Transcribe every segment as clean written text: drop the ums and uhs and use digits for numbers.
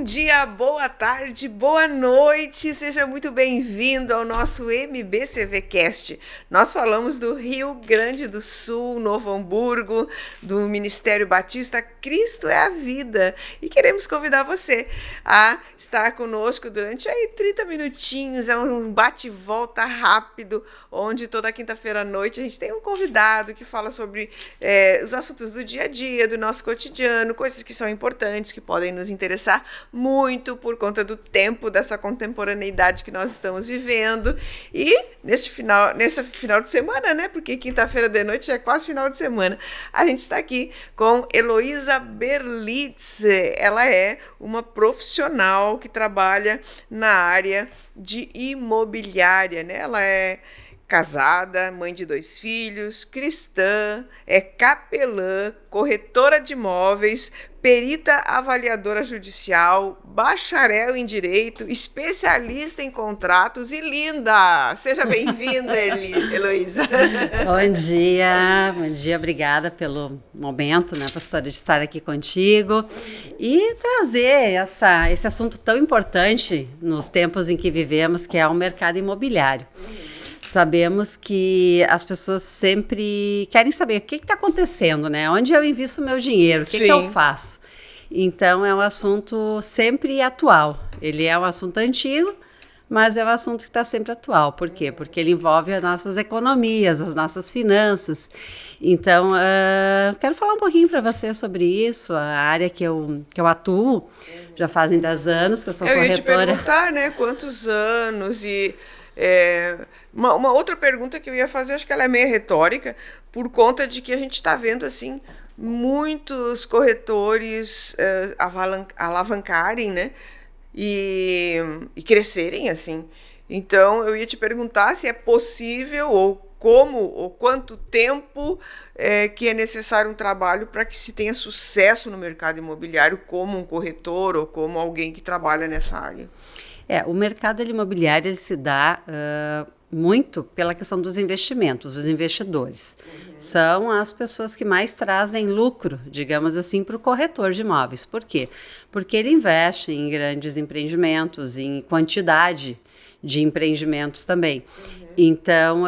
Bom dia, boa tarde, boa noite, seja muito bem-vindo ao nosso MBCVcast. Nós falamos do Rio Grande do Sul, Novo Hamburgo, do Ministério Batista Cristo é a Vida, e queremos convidar você a estar conosco durante aí 30 minutinhos, é um bate-volta rápido, onde toda quinta-feira à noite a gente tem um convidado que fala sobre os assuntos do dia a dia, do nosso cotidiano, coisas que são importantes, que podem nos interessar muito por conta do tempo, dessa contemporaneidade que nós estamos vivendo. E nesse final de semana, né? Porque quinta-feira de noite já é quase final de semana. A gente está aqui com Heloísa Berlitz. Ela é uma profissional que trabalha na área de imobiliária, né? Ela é casada, mãe de 2 filhos, cristã, é capelã, corretora de imóveis, perita avaliadora judicial, bacharel em direito, especialista em contratos e linda! Seja bem-vinda, Heloísa. Bom dia, obrigada pelo momento, né, pastora, de estar aqui contigo e trazer esse assunto tão importante nos tempos em que vivemos, que é o mercado imobiliário. Sabemos que as pessoas sempre querem saber o que está acontecendo, né? Onde eu invisto o meu dinheiro, o que eu faço? Então, é um assunto sempre atual. Ele é um assunto antigo, mas é um assunto que está sempre atual. Por quê? Porque ele envolve as nossas economias, as nossas finanças. Então, quero falar um pouquinho para você sobre isso, a área que eu atuo. Já fazem 10 anos que eu sou corretora. Eu ia te perguntar, né? Quantos anos e... Uma outra pergunta que eu ia fazer, acho que ela é meio retórica, por conta de que a gente está vendo assim muitos corretores alavancarem, né, e crescerem assim. Então eu ia te perguntar se é possível ou como ou quanto tempo que é necessário um trabalho para que se tenha sucesso no mercado imobiliário como um corretor ou como alguém que trabalha nessa área. O mercado imobiliário ele se dá muito pela questão dos investimentos, os investidores. São as pessoas que mais trazem lucro, digamos assim, para o corretor de imóveis. Por quê? Porque ele investe em grandes empreendimentos, em quantidade de empreendimentos também. Então,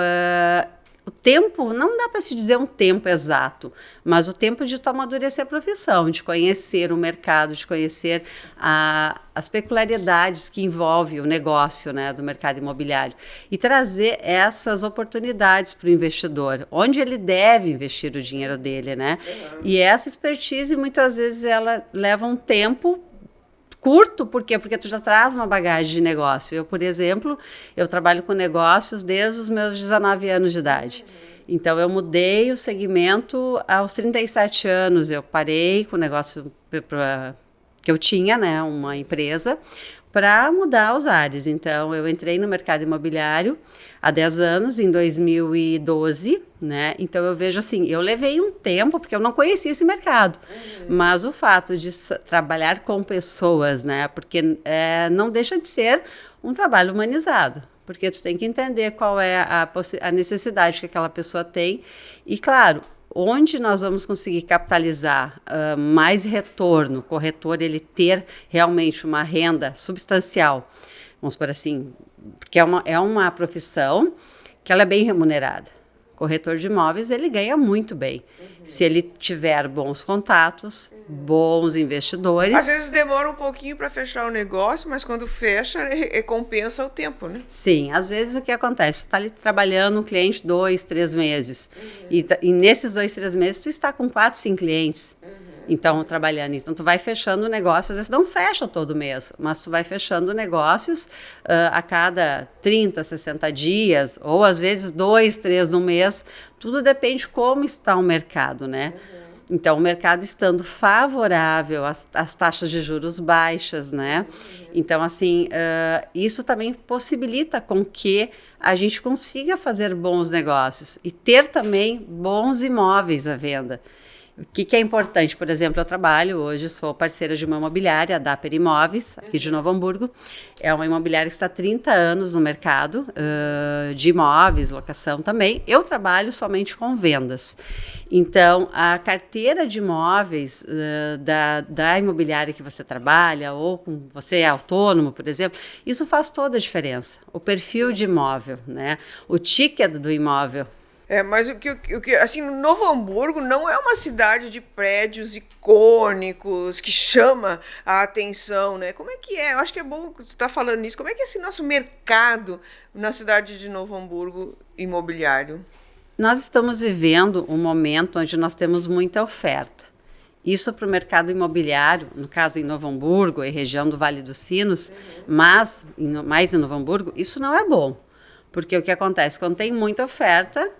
o tempo, não dá para se dizer um tempo exato, mas o tempo de tu amadurecer a profissão, de conhecer o mercado, de conhecer as peculiaridades que envolve o negócio, né, do mercado imobiliário e trazer essas oportunidades para o investidor, onde ele deve investir o dinheiro dele, né? E essa expertise, muitas vezes, ela leva um tempo curto, por quê? Porque tu já traz uma bagagem de negócio. Eu, por exemplo, eu trabalho com negócios desde os meus 19 anos de idade. Então, eu mudei o segmento aos 37 anos. Eu parei com o negócio que eu tinha, né, uma empresa, para mudar os ares. Então, eu entrei no mercado imobiliário há 10 anos, em 2012, né? Então, eu vejo assim, eu levei um tempo, porque eu não conhecia esse mercado, mas o fato de trabalhar com pessoas, né? Porque não deixa de ser um trabalho humanizado, porque tu tem que entender qual é a necessidade que aquela pessoa tem e, claro, onde nós vamos conseguir capitalizar mais retorno, o corretor ele ter realmente uma renda substancial, vamos por assim, porque é uma profissão que ela é bem remunerada. O corretor de imóveis ele ganha muito bem, se ele tiver bons contatos, bons investidores. Às vezes demora um pouquinho para fechar o negócio, mas quando fecha, compensa o tempo, né? Sim, às vezes o que acontece? Tu está ali trabalhando um cliente 2, 3 meses. E nesses 2, 3 meses tu está com 4, 5 clientes. Então, trabalhando. Então, tu vai fechando negócios, às vezes não fecha todo mês, mas tu vai fechando negócios a cada 30, 60 dias, ou às vezes 2, 3 no mês. Tudo depende de como está o mercado, né? Então, o mercado estando favorável, as taxas de juros baixas, né? Então, assim, isso também possibilita com que a gente consiga fazer bons negócios e ter também bons imóveis à venda. O que é importante? Por exemplo, eu trabalho hoje, sou parceira de uma imobiliária, a Dapper Imóveis, aqui de Novo Hamburgo. É uma imobiliária que está há 30 anos no mercado de imóveis, locação também. Eu trabalho somente com vendas. Então, a carteira de imóveis da imobiliária que você trabalha, ou com você é autônomo, por exemplo, isso faz toda a diferença. O perfil de imóvel, né? O ticket do imóvel. Mas assim, Novo Hamburgo não é uma cidade de prédios icônicos que chama a atenção, né? Como é que é? Eu acho que é bom que tu estar falando nisso. Como é que é esse nosso mercado na cidade de Novo Hamburgo imobiliário? Nós estamos vivendo um momento onde nós temos muita oferta. Isso para o mercado imobiliário, no caso em Novo Hamburgo e região do Vale dos Sinos, mas mais em Novo Hamburgo, isso não é bom. Porque o que acontece? Quando tem muita oferta,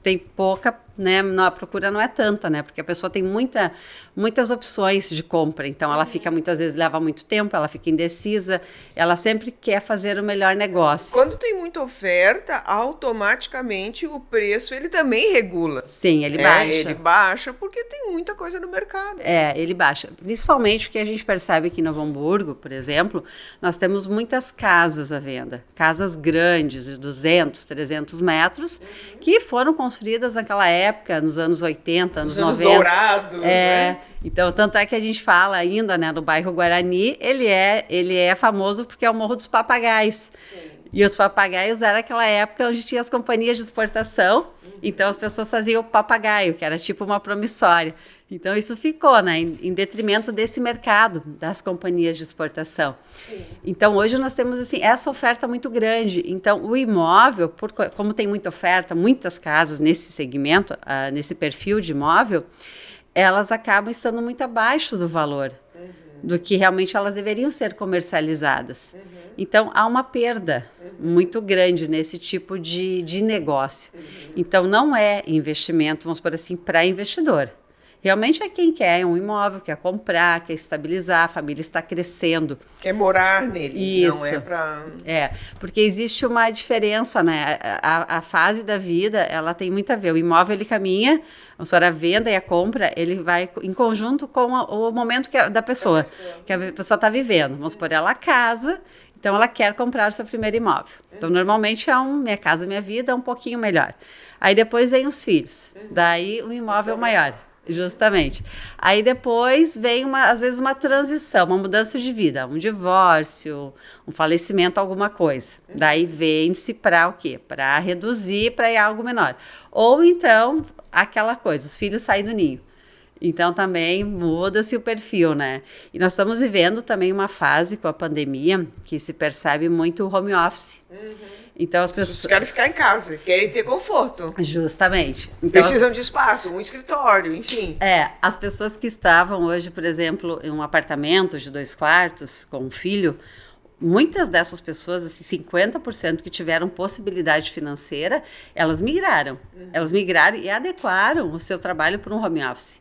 tem pouca, né? A procura não é tanta, né? Porque a pessoa tem muitas opções de compra. Então, ela fica muitas vezes, leva muito tempo, ela fica indecisa, ela sempre quer fazer o melhor negócio. Quando tem muita oferta, automaticamente o preço ele também regula. Sim, ele baixa. Ele baixa porque tem muita coisa no mercado. Ele baixa. Principalmente o que a gente percebe aqui em Novo Hamburgo, por exemplo, nós temos muitas casas à venda. Casas grandes, de 200, 300 metros, que foram construídas naquela época, nos anos 80, anos 90. Dourados, né? Então, tanto é que a gente fala ainda, né, no bairro Guarani, ele é famoso porque é o Morro dos Papagaios. Sim. E os papagaios era aquela época onde tinha as companhias de exportação, então as pessoas faziam o papagaio, que era tipo uma promissória. Então isso ficou, né, em detrimento desse mercado das companhias de exportação. Sim. Então hoje nós temos assim, essa oferta muito grande. Então o imóvel, como tem muita oferta, muitas casas nesse segmento, nesse perfil de imóvel, elas acabam estando muito abaixo do valor do que realmente elas deveriam ser comercializadas. Então, há uma perda muito grande nesse tipo de negócio. Então, não é investimento, vamos por assim, para investidor. Realmente é quem quer um imóvel, quer comprar, quer estabilizar, a família está crescendo. Quer morar nele, isso. Não é para... porque existe uma diferença, né? A fase da vida, ela tem muito a ver. O imóvel, ele caminha, a venda e a compra, ele vai em conjunto com o momento da pessoa, que a pessoa está vivendo. Vamos supor, ela casa, então ela quer comprar o seu primeiro imóvel. Então, normalmente é Minha Casa Minha Vida, é um pouquinho melhor. Aí depois vem os filhos, daí o imóvel maior. Justamente. Aí depois vem, às vezes, uma transição, uma mudança de vida, um divórcio, um falecimento, alguma coisa. Daí vende-se para o quê? Para reduzir, para ir a algo menor. Ou então, aquela coisa, os filhos saem do ninho. Então, também muda-se o perfil, né? E nós estamos vivendo também uma fase com a pandemia que se percebe muito o home office. Então as pessoas querem ficar em casa, querem ter conforto. Justamente. Então, precisam de espaço, um escritório, enfim. As pessoas que estavam hoje, por exemplo, em um apartamento de 2 quartos com um filho, muitas dessas pessoas, assim, 50% que tiveram possibilidade financeira, elas migraram. Elas migraram e adequaram o seu trabalho para um home office.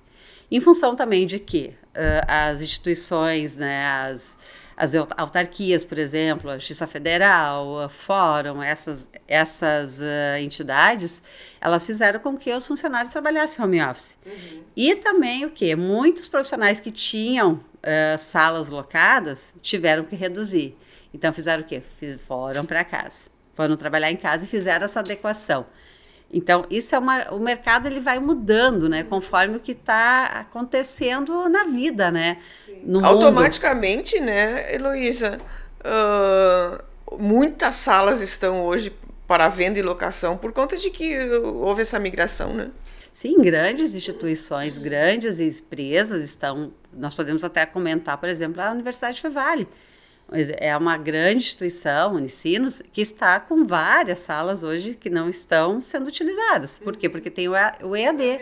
Em função também de que as instituições, né, as autarquias, por exemplo, a Justiça Federal, a Fórum, essas entidades, elas fizeram com que os funcionários trabalhassem home office. E também o quê? Muitos profissionais que tinham salas locadas tiveram que reduzir. Então fizeram o quê? Foram para casa. Foram trabalhar em casa e fizeram essa adequação. Então, isso o mercado ele vai mudando, né? Conforme o que está acontecendo na vida, né? No automaticamente, mundo. Né, Heloísa? Muitas salas estão hoje para venda e locação por conta de que houve essa migração, né? Sim, grandes instituições, grandes empresas estão... Nós podemos até comentar, por exemplo, a Universidade Fevale. É uma grande instituição, Unicinos, que está com várias salas hoje que não estão sendo utilizadas. Por quê? Porque tem o EAD.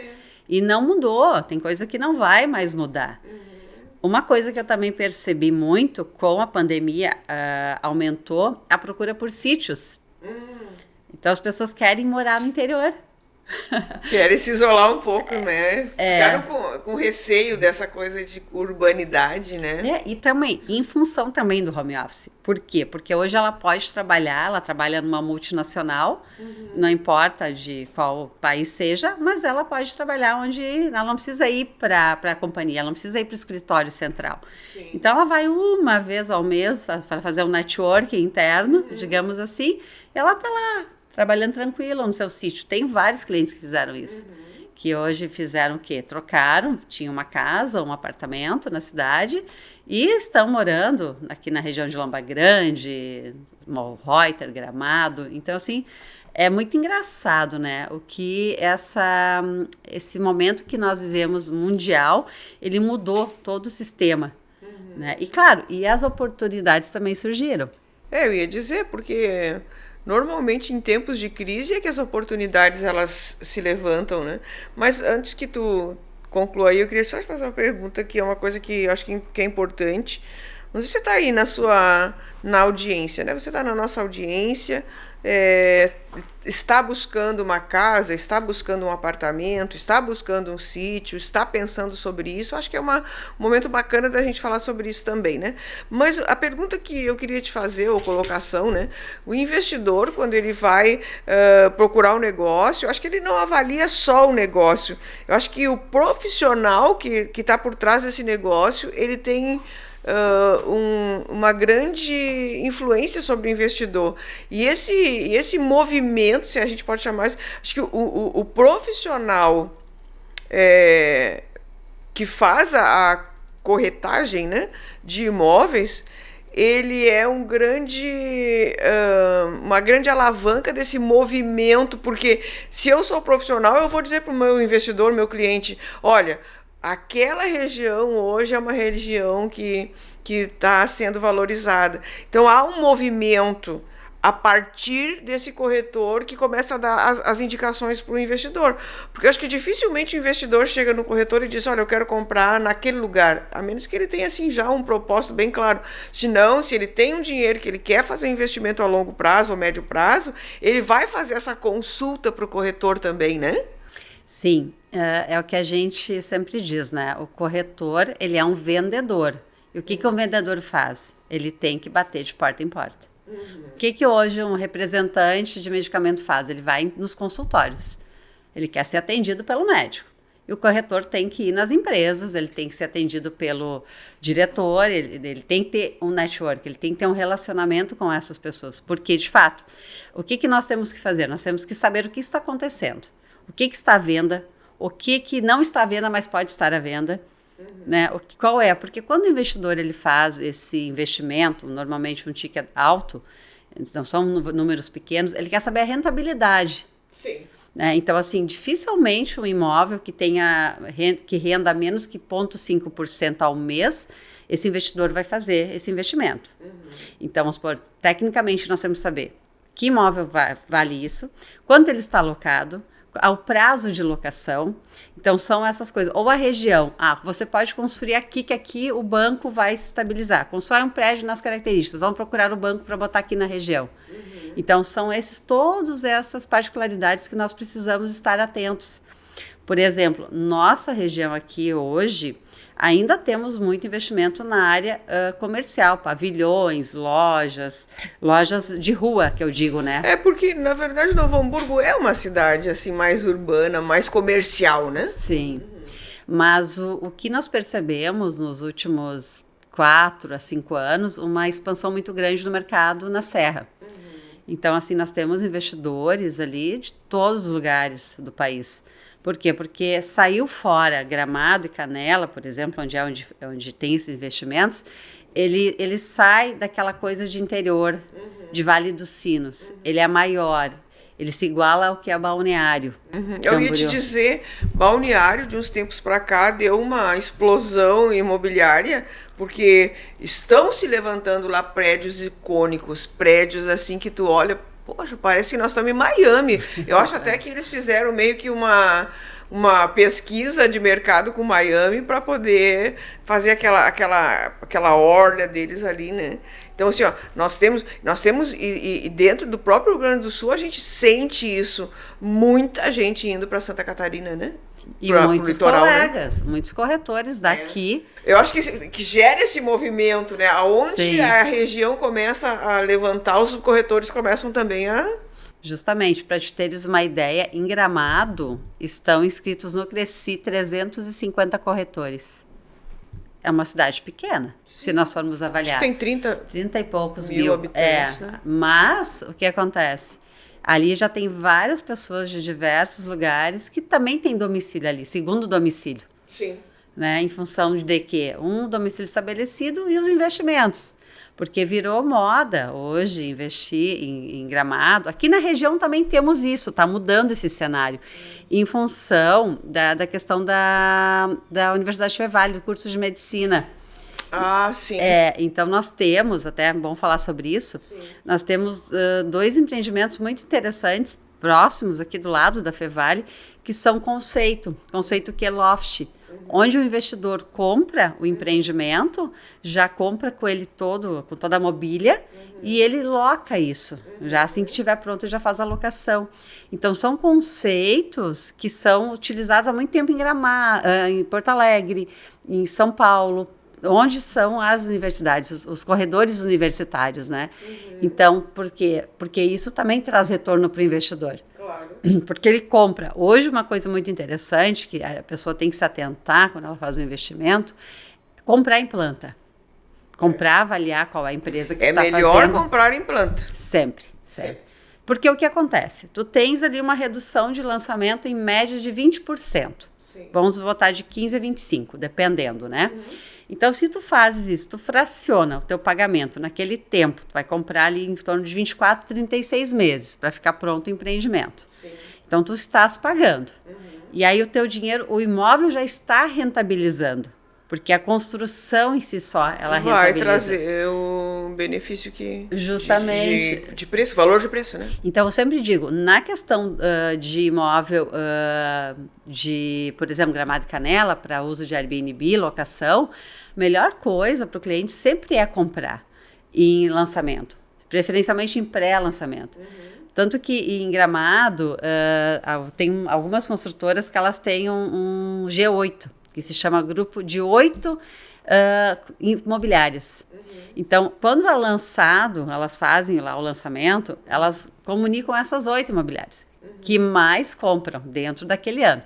E não mudou, tem coisa que não vai mais mudar. Uma coisa que eu também percebi muito com a pandemia, aumentou a procura por sítios. Então as pessoas querem morar no interior. Querem se isolar um pouco, né? Ficaram com receio dessa coisa de urbanidade, né? E também, em função também do home office. Por quê? Porque hoje ela pode trabalhar, ela trabalha numa multinacional, não importa de qual país seja, mas ela pode trabalhar onde ela não precisa ir para a companhia, ela não precisa ir para o escritório central. Sim. Então ela vai uma vez ao mês para fazer um network interno, digamos assim, e ela está lá trabalhando tranquila no seu sítio. Tem vários clientes que fizeram isso. Que hoje fizeram o quê? Trocaram, tinha uma casa, um apartamento na cidade e estão morando aqui na região de Lomba Grande, Reuter, Gramado. Então, assim, é muito engraçado, né? O que esse momento que nós vivemos mundial, ele mudou todo o sistema. Né? E, claro, e as oportunidades também surgiram. Eu ia dizer, porque normalmente em tempos de crise é que as oportunidades elas se levantam, né? Mas antes que tu conclua aí, eu queria só te fazer uma pergunta que é uma coisa que eu acho que é importante. Não sei se você está aí na audiência, né? Você está na nossa audiência, está buscando uma casa, está buscando um apartamento, está buscando um sítio, está pensando sobre isso. Acho que é um momento bacana da gente falar sobre isso também, né? Mas a pergunta que eu queria te fazer, ou colocação, né? O investidor, quando ele vai procurar um negócio, eu acho que ele não avalia só o negócio. Eu acho que o profissional que está por trás desse negócio, ele tem uma grande influência sobre o investidor. E esse movimento, se a gente pode chamar isso, acho que o profissional que faz a corretagem, né, de imóveis, ele é uma grande alavanca desse movimento, porque se eu sou profissional, eu vou dizer para o meu investidor, meu cliente, olha, aquela região hoje é uma região que está sendo valorizada. Então, há um movimento a partir desse corretor que começa a dar as indicações para o investidor. Porque eu acho que dificilmente o investidor chega no corretor e diz, olha, eu quero comprar naquele lugar, a menos que ele tenha assim, já um propósito bem claro. Senão, se ele tem um dinheiro que ele quer fazer investimento a longo prazo ou médio prazo, ele vai fazer essa consulta para o corretor também, né? Sim, é o que a gente sempre diz, né? O corretor, ele é um vendedor. E o que um vendedor faz? Ele tem que bater de porta em porta. O que hoje um representante de medicamento faz? Ele vai nos consultórios. Ele quer ser atendido pelo médico. E o corretor tem que ir nas empresas, ele tem que ser atendido pelo diretor, ele tem que ter um network, ele tem que ter um relacionamento com essas pessoas. Porque, de fato, o que nós temos que fazer? Nós temos que saber o que está acontecendo. O que está à venda, o que não está à venda, mas pode estar à venda, né? Qual é? Porque quando o investidor ele faz esse investimento, normalmente um ticket alto, não são números pequenos, ele quer saber a rentabilidade. Sim. Né? Então, assim, dificilmente um imóvel que renda menos que 0,5% ao mês, esse investidor vai fazer esse investimento. Então, vamos supor, tecnicamente nós temos que saber que imóvel vale isso, quanto ele está alocado, ao prazo de locação. Então, são essas coisas. Ou a região. Você pode construir aqui, que aqui o banco vai se estabilizar. Constrói um prédio nas características. Vamos procurar o banco para botar aqui na região. Então, são todas essas particularidades que nós precisamos estar atentos. Por exemplo, nossa região aqui hoje, ainda temos muito investimento na área comercial, pavilhões, lojas de rua, que eu digo, né? Porque, na verdade, Novo Hamburgo é uma cidade assim mais urbana, mais comercial, né? Sim. Mas o que nós percebemos nos últimos 4 a 5 anos, uma expansão muito grande no mercado na Serra. Então, assim, nós temos investidores ali de todos os lugares do país. Por quê? Porque saiu fora Gramado e Canela, por exemplo, onde tem esses investimentos, ele sai daquela coisa de interior, de Vale dos Sinos. Ele é maior, ele se iguala ao que é Balneário. Eu ia te dizer, Balneário, de uns tempos para cá, deu uma explosão imobiliária, porque estão se levantando lá prédios icônicos, prédios assim que tu olha... Poxa, parece que nós estamos em Miami. Eu acho até que eles fizeram meio que uma pesquisa de mercado com Miami para poder fazer aquela orla deles ali, né? Então, assim, ó, nós temos e dentro do próprio Rio Grande do Sul, a gente sente isso. Muita gente indo para Santa Catarina, né? E muitos litoral, colegas, né? Muitos corretores daqui. Eu acho que gera esse movimento, né? Aonde Sim. a região começa a levantar, os corretores começam também a... Justamente, para te teres uma ideia, em Gramado estão inscritos no Cresci 350 corretores. É uma cidade pequena, Sim. se nós formos avaliar. Acho que tem 30 e poucos mil habitantes. Né? Mas, o que acontece? Ali já tem várias pessoas de diversos lugares que também têm domicílio ali, segundo domicílio. Sim. Né, em função de quê? Um domicílio estabelecido e os investimentos. Porque virou moda hoje investir em Gramado. Aqui na região também temos isso, está mudando esse cenário. Em função da questão da Universidade Fevale, do curso de medicina. Ah, sim. Então nós temos, até é bom falar sobre isso, sim. Nós temos 2 empreendimentos muito interessantes, próximos aqui do lado da Fevale, que são conceito que é loft, onde o investidor compra o empreendimento, já compra com ele com toda a mobília, e ele loca isso. Já assim que estiver pronto, ele já faz a locação. Então, são conceitos que são utilizados há muito tempo em Gramado, em Porto Alegre, em São Paulo, onde são as universidades, os corredores universitários, né? Então, por quê? Porque isso também traz retorno para o investidor. Claro. Porque ele compra. Hoje, uma coisa muito interessante, que a pessoa tem que se atentar quando ela faz um investimento, comprar em planta. Comprar, avaliar qual é a empresa que está fazendo. É melhor comprar em planta. Sempre. Porque o que acontece? Tu tens ali uma redução de lançamento em média de 20%. Sim. Vamos botar de 15% a 25%, dependendo, né? Então, se tu fazes isso, tu fraciona o teu pagamento naquele tempo, tu vai comprar ali em torno de 24, 36 meses para ficar pronto o empreendimento. Sim. Então, tu estás pagando. E aí o teu dinheiro, o imóvel já está rentabilizando, porque a construção em si só, ela rentabiliza. Vai trazer o benefício que... Justamente. De preço, valor de preço, né? Então, eu sempre digo, na questão de imóvel, por exemplo, Gramado e Canela, para uso de Airbnb, locação, melhor coisa para o cliente sempre é comprar em lançamento, preferencialmente em pré-lançamento. Tanto que em Gramado, tem algumas construtoras que elas têm um G8, que se chama grupo de 8 imobiliárias. Então, quando é lançado, elas fazem lá o lançamento, elas comunicam essas 8 imobiliárias que mais compram dentro daquele ano.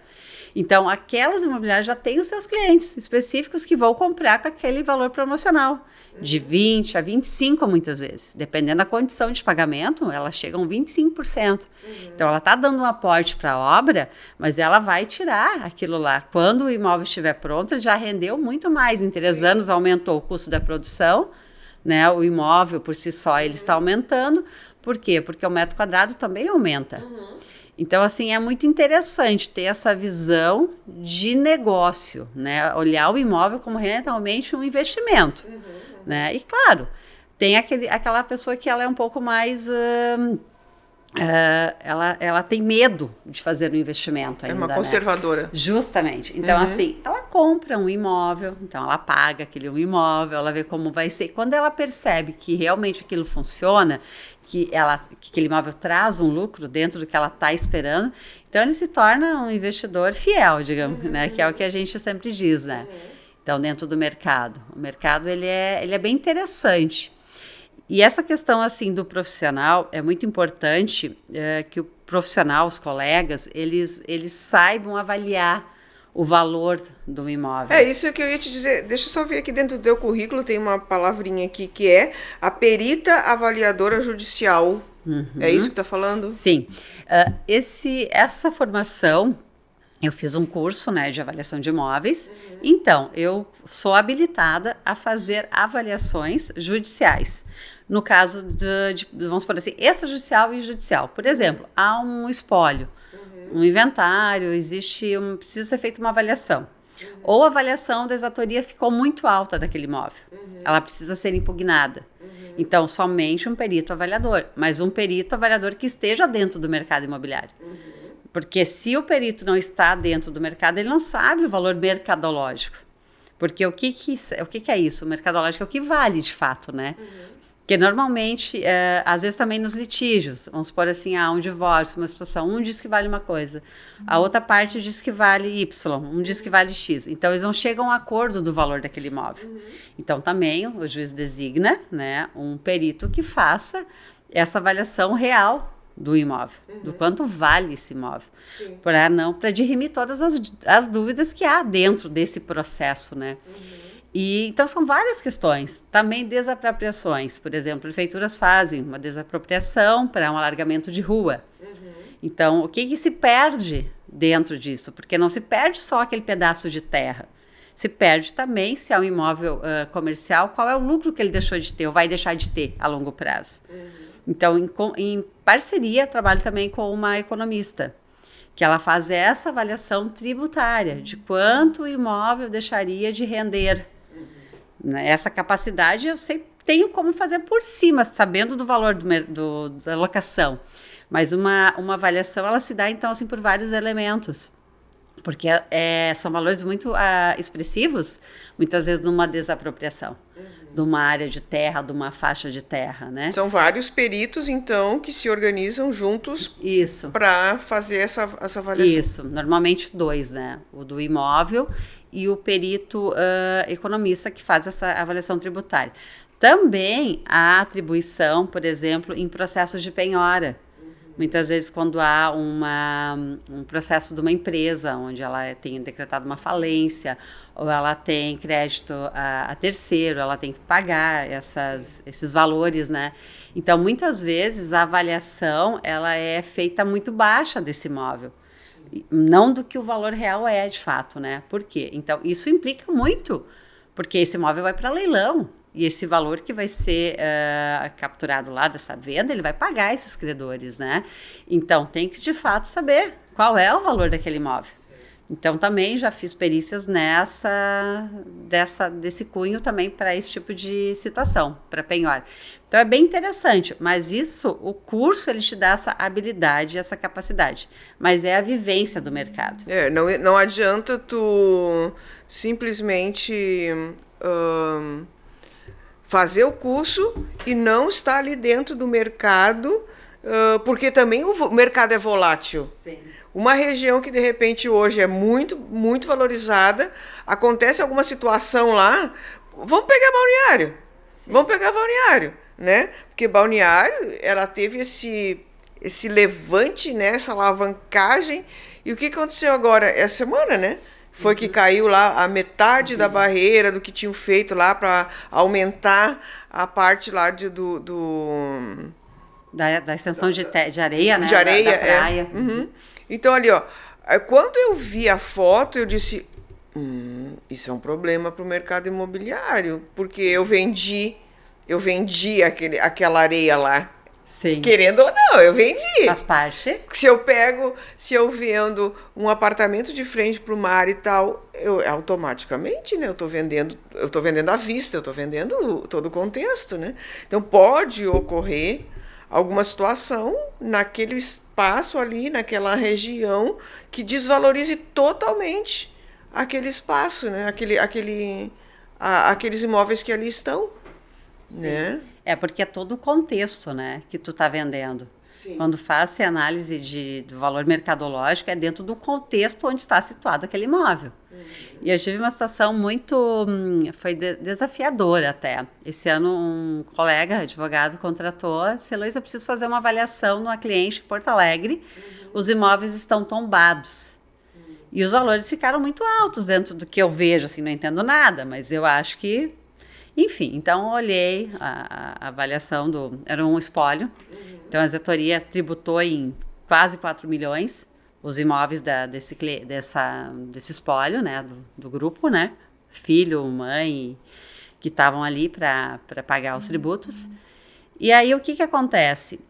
Então, aquelas imobiliárias já têm os seus clientes específicos que vão comprar com aquele valor promocional, de 20% a 25% muitas vezes. Dependendo da condição de pagamento, elas chegam a 25%. Então, ela está dando um aporte para a obra, mas ela vai tirar aquilo lá. Quando o imóvel estiver pronto, ele já rendeu muito mais. Em 3 anos, aumentou o custo da produção, né? O imóvel, por si só, ele está aumentando. Por quê? Porque o metro quadrado também aumenta. Então, assim, é muito interessante ter essa visão de negócio, né? Olhar o imóvel como realmente um investimento, né? E, claro, tem aquela pessoa que ela é um pouco mais... ela tem medo de fazer um investimento ainda, é uma conservadora. Né? Justamente. Então, assim, ela compra um imóvel, então ela paga aquele imóvel, ela vê como vai ser. Quando ela percebe que realmente aquilo funciona, que aquele imóvel traz um lucro dentro do que ela está esperando, então ele se torna um investidor fiel, digamos, né? Que é o que a gente sempre diz, né? Então, dentro do mercado. O mercado, ele é bem interessante. E essa questão, assim, do profissional, é muito importante que o profissional, os colegas, eles saibam avaliar o valor do imóvel. É isso que eu ia te dizer. Deixa eu só ver aqui dentro do teu currículo, tem uma palavrinha aqui que é a perita avaliadora judicial. É isso que está falando? Sim. Essa formação, eu fiz um curso, né, de avaliação de imóveis. Então, eu sou habilitada a fazer avaliações judiciais. No caso vamos supor assim, extrajudicial e judicial. Por exemplo, há um espólio, um inventário, precisa ser feita uma avaliação. Ou a avaliação da exatoria ficou muito alta daquele imóvel. Ela precisa ser impugnada. Então, somente um perito avaliador, mas um perito avaliador que esteja dentro do mercado imobiliário. Porque se o perito não está dentro do mercado, ele não sabe o valor mercadológico. Porque o que é isso? O mercadológico é o que vale de fato, né? Porque normalmente, às vezes também nos litígios, vamos supor assim, um divórcio, uma situação, um diz que vale uma coisa, a outra parte diz que vale Y, um diz que vale X. Então, eles não chegam a um acordo do valor daquele imóvel. Então, também o juiz designa, né, um perito que faça essa avaliação real do imóvel, do quanto vale esse imóvel, para dirimir todas as dúvidas que há dentro desse processo, né? E, então, são várias questões. Também desapropriações. Por exemplo, prefeituras fazem uma desapropriação para um alargamento de rua. Então, o que se perde dentro disso? Porque não se perde só aquele pedaço de terra. Se perde também, se é um imóvel comercial, qual é o lucro que ele deixou de ter ou vai deixar de ter a longo prazo. Então, em parceria, trabalho também com uma economista, que ela faz essa avaliação tributária de quanto o imóvel deixaria de render. Essa capacidade eu tenho como fazer por cima, sabendo do valor da locação. Mas uma avaliação, ela se dá, então, assim, por vários elementos. Porque são valores muito expressivos, muitas vezes numa desapropriação, de uma área de terra, de uma faixa de terra, né? São vários peritos, então, que se organizam juntos para fazer essa avaliação. Isso, normalmente 2, né? O do imóvel e o perito economista que faz essa avaliação tributária. Também há atribuição, por exemplo, em processos de penhora. Muitas vezes, quando há um processo de uma empresa, onde ela tem decretado uma falência, ou ela tem crédito a terceiro, ela tem que pagar esses valores, né? Então, muitas vezes, a avaliação ela é feita muito baixa desse imóvel. Não do que o valor real é, de fato, né? Por quê? Então, isso implica muito, porque esse imóvel vai para leilão. E esse valor que vai ser capturado lá dessa venda, ele vai pagar esses credores, né? Então, tem que, de fato, saber qual é o valor daquele imóvel. Então, também já fiz perícias desse cunho também para esse tipo de situação, para penhora. Então, é bem interessante, mas o curso, ele te dá essa habilidade, essa capacidade. Mas é a vivência do mercado. Não adianta tu simplesmente... fazer o curso e não estar ali dentro do mercado, porque também o mercado é volátil. Sim. Uma região que, de repente, hoje é muito, muito valorizada, acontece alguma situação lá, vamos pegar Balneário. Sim. Vamos pegar Balneário, né? Porque Balneário, ela teve esse levante, né? Essa alavancagem. E o que aconteceu agora? Essa semana, né? Foi que caiu lá a metade da barreira do que tinham feito lá para aumentar a parte lá da extensão de areia, né? De areia, da praia. Então, ali, ó, quando eu vi a foto, eu disse, isso é um problema para o mercado imobiliário, porque eu vendi aquela areia lá. Sim. Querendo ou não, eu vendi. Faz parte. Se eu vendo um apartamento de frente para o mar e tal, eu automaticamente, né, eu tô vendendo à vista, eu tô vendendo todo o contexto, né? Então pode ocorrer alguma situação naquele espaço ali, naquela região, que desvalorize totalmente aquele espaço, né? Aqueles imóveis que ali estão. Sim. Né? É porque é todo o contexto, né, que tu está vendendo. Sim. Quando faz a análise do valor mercadológico, é dentro do contexto onde está situado aquele imóvel. E eu tive uma situação muito, foi desafiadora até. Esse ano um colega advogado contratou, disse, Heloísa, eu preciso fazer uma avaliação numa cliente em Porto Alegre, os imóveis estão tombados. E os valores ficaram muito altos dentro do que eu vejo, assim, não entendo nada, mas eu acho que... Enfim, então olhei a avaliação era um espólio, então a exetoria tributou em quase 4 milhões os imóveis desse espólio, né, do grupo, né, filho, mãe, que estavam ali para pagar os tributos. E aí o que acontece?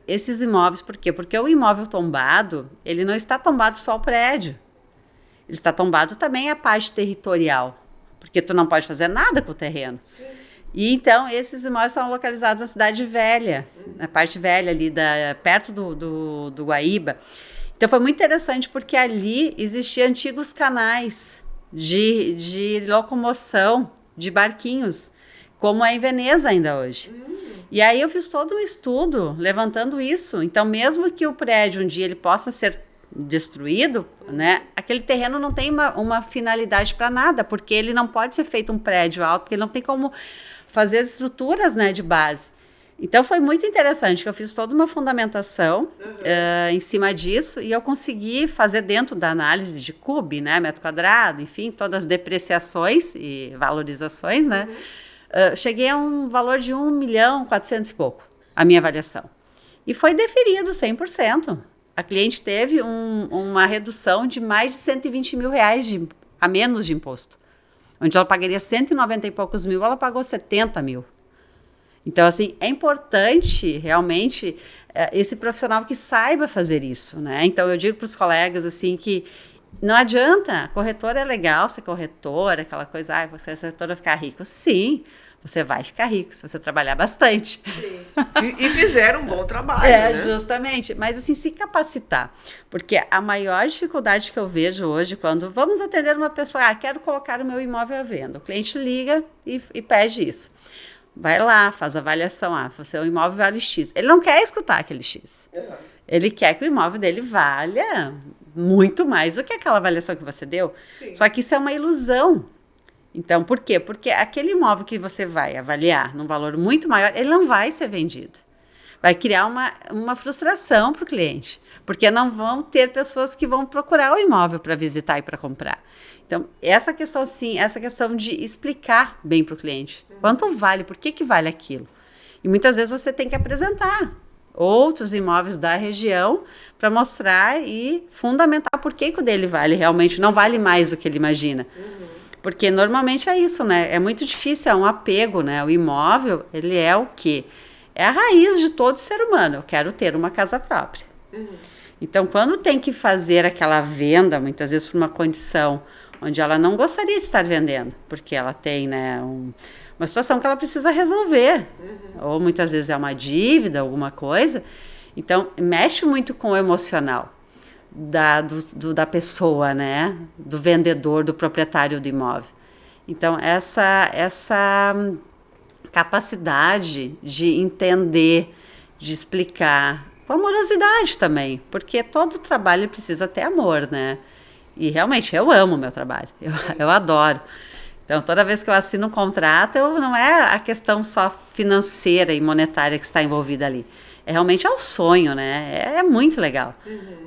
Esses imóveis, por quê? Porque o imóvel tombado, ele não está tombado só o prédio, ele está tombado também a parte territorial. Porque tu não pode fazer nada com o terreno. Sim. E então, esses imóveis são localizados na Cidade Velha, na parte velha ali, perto do Guaíba. Então, foi muito interessante porque ali existiam antigos canais de locomoção de barquinhos como é em Veneza ainda hoje. E aí eu fiz todo um estudo levantando isso. Então, mesmo que o prédio um dia ele possa ser destruído, né, aquele terreno não tem uma finalidade para nada, porque ele não pode ser feito um prédio alto, porque ele não tem como fazer as estruturas, né, de base. Então foi muito interessante, que eu fiz toda uma fundamentação em cima disso, e eu consegui fazer dentro da análise de CUB, né, metro quadrado, enfim, todas as depreciações e valorizações, né, cheguei a um valor de 1.400.000 e pouco, a minha avaliação. E foi deferido 100%. A cliente teve uma redução de mais de 120 mil reais a menos de imposto. Onde ela pagaria 190 e poucos mil, ela pagou 70 mil. Então, assim, é importante realmente esse profissional que saiba fazer isso, né? Então, eu digo para os colegas, assim, que não adianta, corretora é legal ser corretora, aquela coisa, você é corretora ficar rico. Sim, você vai ficar rico se você trabalhar bastante. Sim. E fizeram um bom trabalho, né? Justamente. Mas, assim, se capacitar. Porque a maior dificuldade que eu vejo hoje, quando vamos atender uma pessoa, quero colocar o meu imóvel à venda. O cliente liga e pede isso. Vai lá, faz a avaliação. Você, o imóvel vale X. Ele não quer escutar aquele X. Ele quer que o imóvel dele valha muito mais do que aquela avaliação que você deu. Sim. Só que isso é uma ilusão. Então, por quê? Porque aquele imóvel que você vai avaliar num valor muito maior, ele não vai ser vendido. Vai criar uma frustração para o cliente. Porque não vão ter pessoas que vão procurar o imóvel para visitar e para comprar. Então, essa questão, sim, essa questão de explicar bem para o cliente. Quanto vale? Por que vale aquilo? E muitas vezes você tem que apresentar outros imóveis da região para mostrar e fundamentar por que o dele vale realmente, não vale mais do que ele imagina. Porque normalmente é isso, né? É muito difícil, é um apego, né? O imóvel, ele é o quê? É a raiz de todo ser humano. Eu quero ter uma casa própria. Então, quando tem que fazer aquela venda, muitas vezes por uma condição onde ela não gostaria de estar vendendo, porque ela tem, né, uma situação que ela precisa resolver, ou muitas vezes é uma dívida, alguma coisa, então mexe muito com o emocional da pessoa, né, do vendedor, do proprietário do imóvel. Então, essa capacidade de entender, de explicar, com amorosidade também, porque todo trabalho precisa ter amor, né? E realmente, eu amo o meu trabalho, eu adoro. Então, toda vez que eu assino um contrato, não é a questão só financeira e monetária que está envolvida ali. Realmente é um sonho, né? É muito legal.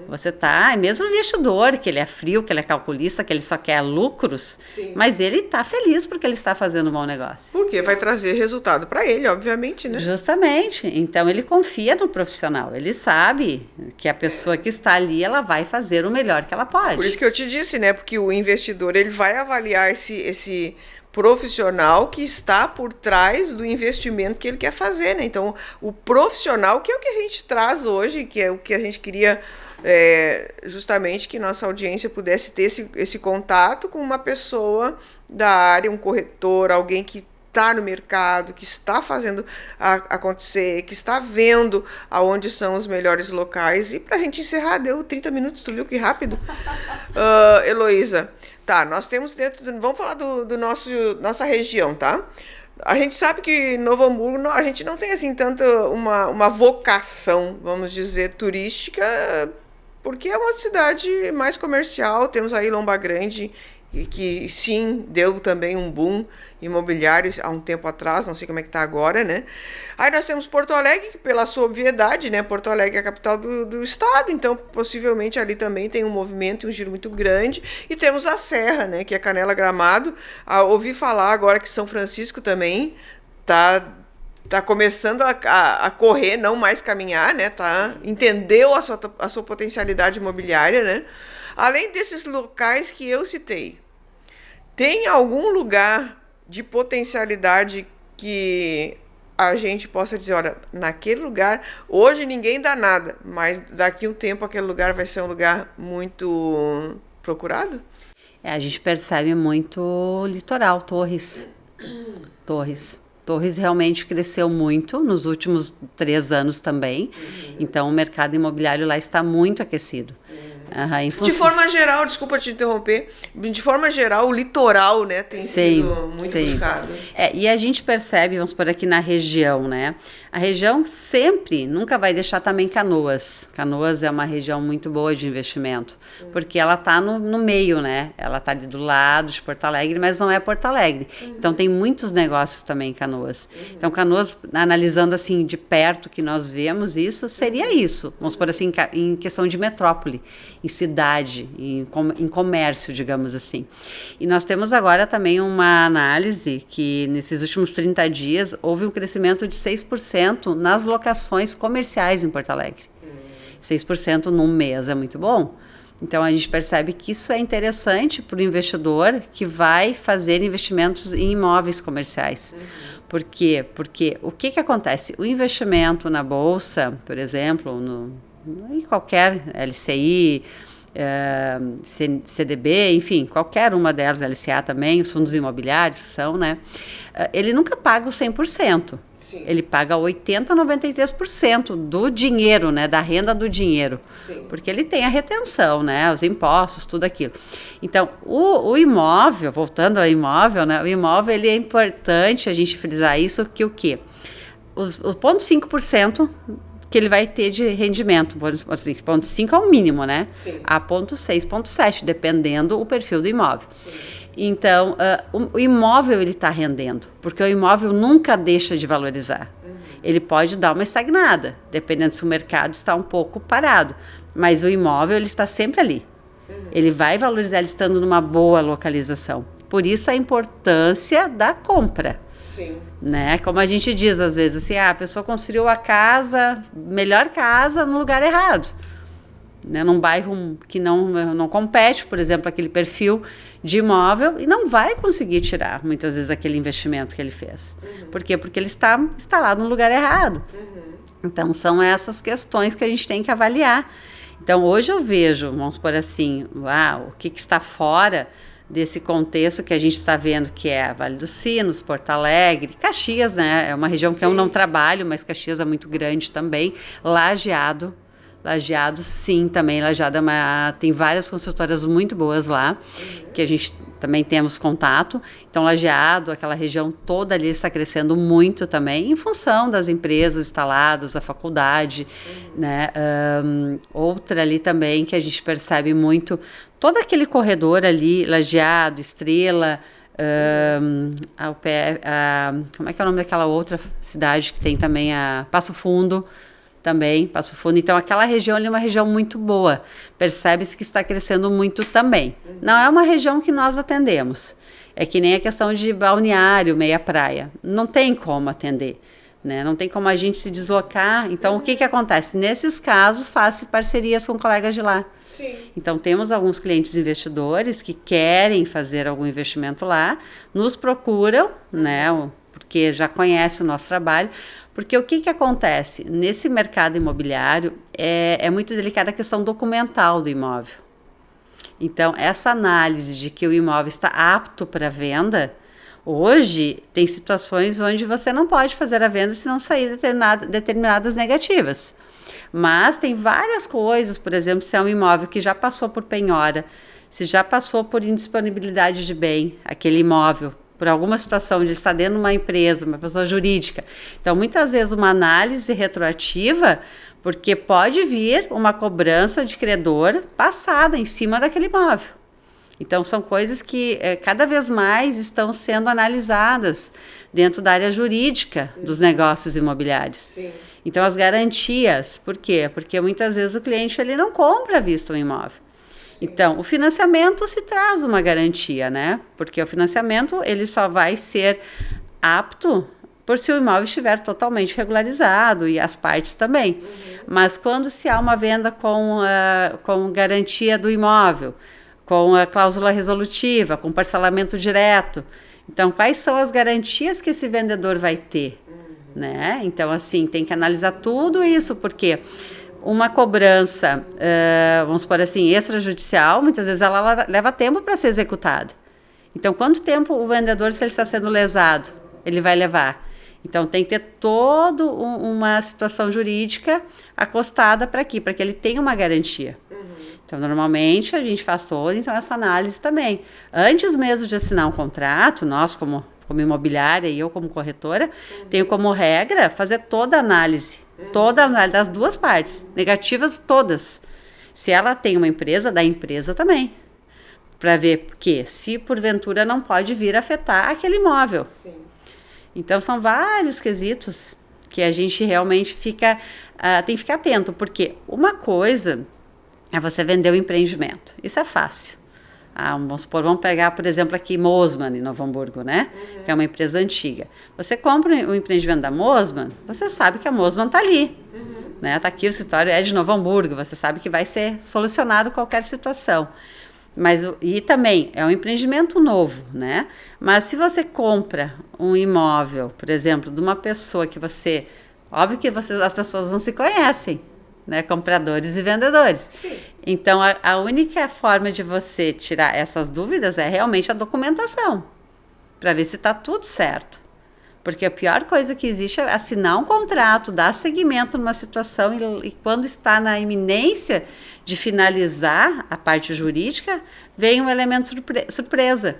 Você tá, mesmo o investidor, que ele é frio, que ele é calculista, que ele só quer lucros, Sim. Mas ele está feliz porque ele está fazendo um bom negócio. Porque vai trazer resultado para ele, obviamente, né? Justamente. Então, ele confia no profissional. Ele sabe que a pessoa que está ali, ela vai fazer o melhor que ela pode. Por isso que eu te disse, né? Porque o investidor, ele vai avaliar esse profissional que está por trás do investimento que ele quer fazer, né? Então, o profissional, que é o que a gente traz hoje, que é o que a gente queria justamente que nossa audiência pudesse ter esse contato com uma pessoa da área, um corretor, alguém que está no mercado, que está fazendo acontecer, que está vendo aonde são os melhores locais. E para a gente encerrar, deu 30 minutos, tu viu que rápido? Heloísa, tá, nós temos vamos falar do nossa região, tá? A gente sabe que Novo Hamburgo, a gente não tem assim tanto uma vocação, vamos dizer, turística, porque é uma cidade mais comercial. Temos aí Lomba Grande, que sim, deu também um boom imobiliário há um tempo atrás, não sei como é que está agora, né? Aí nós temos Porto Alegre, que pela sua obviedade, né? Porto Alegre é a capital do estado, então possivelmente ali também tem um movimento e um giro muito grande. E temos a Serra, né? Que é Canela, Gramado. Ouvi falar agora que São Francisco também tá começando a correr, não mais caminhar, né? Entendeu a sua potencialidade imobiliária, né? Além desses locais que eu citei, tem algum lugar de potencialidade que a gente possa dizer, olha, naquele lugar, hoje ninguém dá nada, mas daqui a um tempo aquele lugar vai ser um lugar muito procurado? A gente percebe muito o litoral, Torres. Torres realmente cresceu muito nos últimos 3 anos também. Então, o mercado imobiliário lá está muito aquecido. De forma geral, desculpa te interromper, de forma geral, o litoral, né, tem sido muito buscado. E a gente percebe, vamos por aqui na região, né? A região sempre, nunca vai deixar também Canoas. Canoas é uma região muito boa de investimento, porque ela está no meio, né? Ela está ali do lado de Porto Alegre, mas não é Porto Alegre. Então tem muitos negócios também em Canoas. Então Canoas, analisando assim de perto que nós vemos isso, seria isso. Vamos por assim, em questão de metrópole, em cidade, em comércio, digamos assim. E nós temos agora também uma análise que nesses últimos 30 dias houve um crescimento de 6% nas locações comerciais em Porto Alegre. 6% num mês é muito bom. Então a gente percebe que isso é interessante para o investidor que vai fazer investimentos em imóveis comerciais. Por quê? Porque o que acontece? O investimento na bolsa, por exemplo, em qualquer LCI, CDB, enfim, qualquer uma delas, LCA também, os fundos imobiliários são, né? Ele nunca paga o 100%. Sim. Ele paga 80% a 93% do dinheiro, né? Da renda do dinheiro. Sim. Porque ele tem a retenção, né? Os impostos, tudo aquilo. Então, o imóvel, voltando ao imóvel, né? O imóvel, ele é importante a gente frisar isso, que o quê? O 0,5% que ele vai ter de rendimento, 0,5 é o mínimo, né? Sim. A 0,6, 0,7, dependendo o perfil do imóvel. Sim. Então, o imóvel ele está rendendo, porque o imóvel nunca deixa de valorizar. Ele pode dar uma estagnada, dependendo se o mercado está um pouco parado, mas o imóvel ele está sempre ali. Ele vai valorizar ele estando numa boa localização. Por isso a importância da compra. Sim. Né? Como a gente diz às vezes assim, a pessoa construiu a casa, melhor casa no lugar errado. Né? Num bairro que não compete, por exemplo, aquele perfil de imóvel, e não vai conseguir tirar muitas vezes aquele investimento que ele fez. Por quê? Porque ele está instalado no lugar errado. Então são essas questões que a gente tem que avaliar. Então hoje eu vejo, vamos por assim, o que está fora desse contexto que a gente está vendo, que é Vale dos Sinos, Porto Alegre, Caxias, né? É uma região que eu não trabalho, mas Caxias é muito grande também. Lajeado, sim, também. Lajeado tem várias consultoras muito boas lá, que a gente também temos contato. Então, Lajeado, aquela região toda ali está crescendo muito também, em função das empresas instaladas, a faculdade, né? Outra ali também que a gente percebe muito, todo aquele corredor ali, Lajeado, Estrela, como é que é o nome daquela outra cidade que tem também, Passo Fundo. Também, Passo Fundo. Então, aquela região ali é uma região muito boa. Percebe-se que está crescendo muito também. Não é uma região que nós atendemos. É que nem a questão de balneário, meia praia. Não tem como atender, né? Não tem como a gente se deslocar. Então, o que acontece? Nesses casos, faz parcerias com colegas de lá. Sim. Então, temos alguns clientes investidores que querem fazer algum investimento lá, nos procuram, né? Porque já conhecem o nosso trabalho. Porque o que acontece? Nesse mercado imobiliário é muito delicada a questão documental do imóvel. Então, essa análise de que o imóvel está apto para venda, hoje tem situações onde você não pode fazer a venda se não sair determinadas negativas. Mas tem várias coisas, por exemplo, se é um imóvel que já passou por penhora, se já passou por indisponibilidade de bem, aquele imóvel, por alguma situação de ele estar dentro de uma empresa, uma pessoa jurídica. Então, muitas vezes, uma análise retroativa, porque pode vir uma cobrança de credor passada em cima daquele imóvel. Então, são coisas que cada vez mais estão sendo analisadas dentro da área jurídica dos negócios imobiliários. Sim. Então, as garantias, por quê? Porque muitas vezes o cliente ele não compra à vista um imóvel. Então, o financiamento se traz uma garantia, né? Porque o financiamento ele só vai ser apto por se o imóvel estiver totalmente regularizado e as partes também. Mas quando se há uma venda com garantia do imóvel, com a cláusula resolutiva, com parcelamento direto, então quais são as garantias que esse vendedor vai ter? Né? Então, assim, tem que analisar tudo isso, porque uma cobrança, vamos supor assim, extrajudicial, muitas vezes ela leva tempo para ser executada. Então, quanto tempo o vendedor, se ele está sendo lesado, ele vai levar? Então, tem que ter toda uma situação jurídica acostada para aqui, para que ele tenha uma garantia. Então, normalmente, a gente faz toda essa análise também. Antes mesmo de assinar um contrato, nós como imobiliária e eu como corretora, tenho como regra fazer toda a análise das duas partes, negativas todas. Se ela tem uma empresa, da empresa também. Para ver que se porventura não pode vir afetar aquele imóvel. Sim. Então, são vários quesitos que a gente realmente tem que ficar atento, porque uma coisa é você vender o empreendimento. Isso é fácil. Vamos pegar, por exemplo, aqui Mosman, em Novo Hamburgo, né? Que é uma empresa antiga. Você compra o empreendimento da Mosman, você sabe que a Mosman está ali. Né? Tá aqui, o escritório é de Novo Hamburgo, você sabe que vai ser solucionado qualquer situação. E também é um empreendimento novo, né? Mas se você compra um imóvel, por exemplo, de uma pessoa que óbvio que as pessoas não se conhecem, né? Compradores e vendedores. Sim. Então, a única forma de você tirar essas dúvidas é realmente a documentação, para ver se está tudo certo. Porque a pior coisa que existe é assinar um contrato, dar seguimento numa situação e quando está na iminência de finalizar a parte jurídica, vem um elemento surpresa.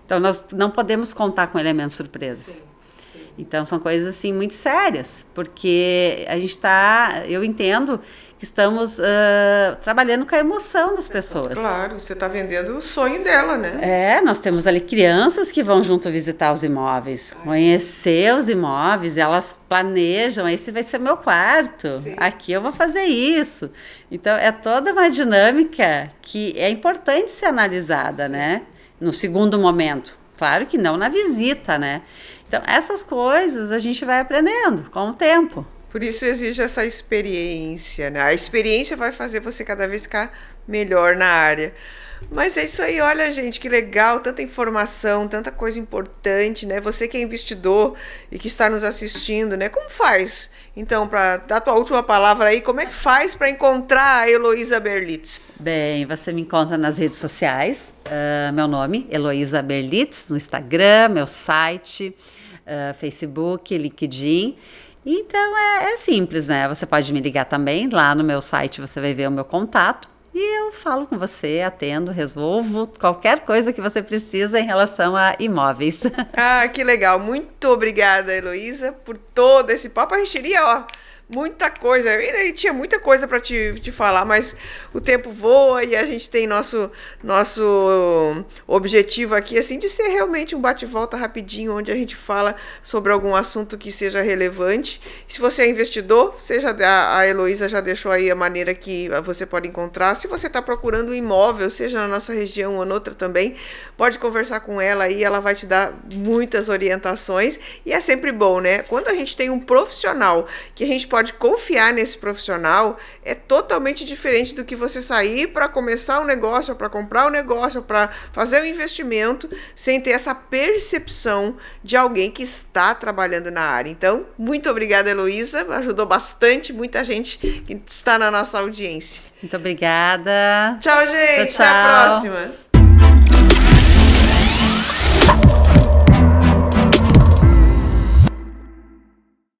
Então, nós não podemos contar com elementos surpresas. Sim. Então, são coisas, assim, muito sérias, porque eu entendo que estamos trabalhando com a emoção das pessoas. Claro, você está vendendo o sonho dela, né? Nós temos ali crianças que vão junto visitar os imóveis, conhecer os imóveis, elas planejam, esse vai ser meu quarto, sim, aqui eu vou fazer isso. Então, é toda uma dinâmica que é importante ser analisada, sim, né? No segundo momento. Claro que não na visita, né? Então, essas coisas a gente vai aprendendo com o tempo. Por isso exige essa experiência, né? A experiência vai fazer você cada vez ficar melhor na área. Mas é isso aí, olha, gente, que legal, tanta informação, tanta coisa importante, né? Você que é investidor e que está nos assistindo, né? Como faz? Então, para dar a tua última palavra aí, como é que faz para encontrar a Heloísa Berlitz? Bem, você me encontra nas redes sociais, meu nome, Heloísa Berlitz, no Instagram, meu site, Facebook, LinkedIn. Então, é simples, né? Você pode me ligar também, lá no meu site você vai ver o meu contato. E eu falo com você, atendo, resolvo qualquer coisa que você precisa em relação a imóveis. Ah, que legal. Muito obrigada, Heloísa, por todo esse papo. A gente iria, muita coisa. Eu tinha muita coisa para te falar, mas o tempo voa e a gente tem nosso objetivo aqui, assim, de ser realmente um bate-volta rapidinho, onde a gente fala sobre algum assunto que seja relevante. Se você é investidor, a Heloísa já deixou aí a maneira que você pode encontrar. Se você está procurando um imóvel, seja na nossa região ou noutra também, pode conversar com ela aí, ela vai te dar muitas orientações. E é sempre bom, né? Quando a gente tem um profissional que a gente pode confiar nesse profissional, é totalmente diferente do que você sair para começar um negócio, para comprar um negócio, para fazer um investimento, sem ter essa percepção de alguém que está trabalhando na área. Então, muito obrigada, Heloísa, ajudou bastante, muita gente que está na nossa audiência. Muito obrigada. Tchau, gente. Tchau. Até a próxima.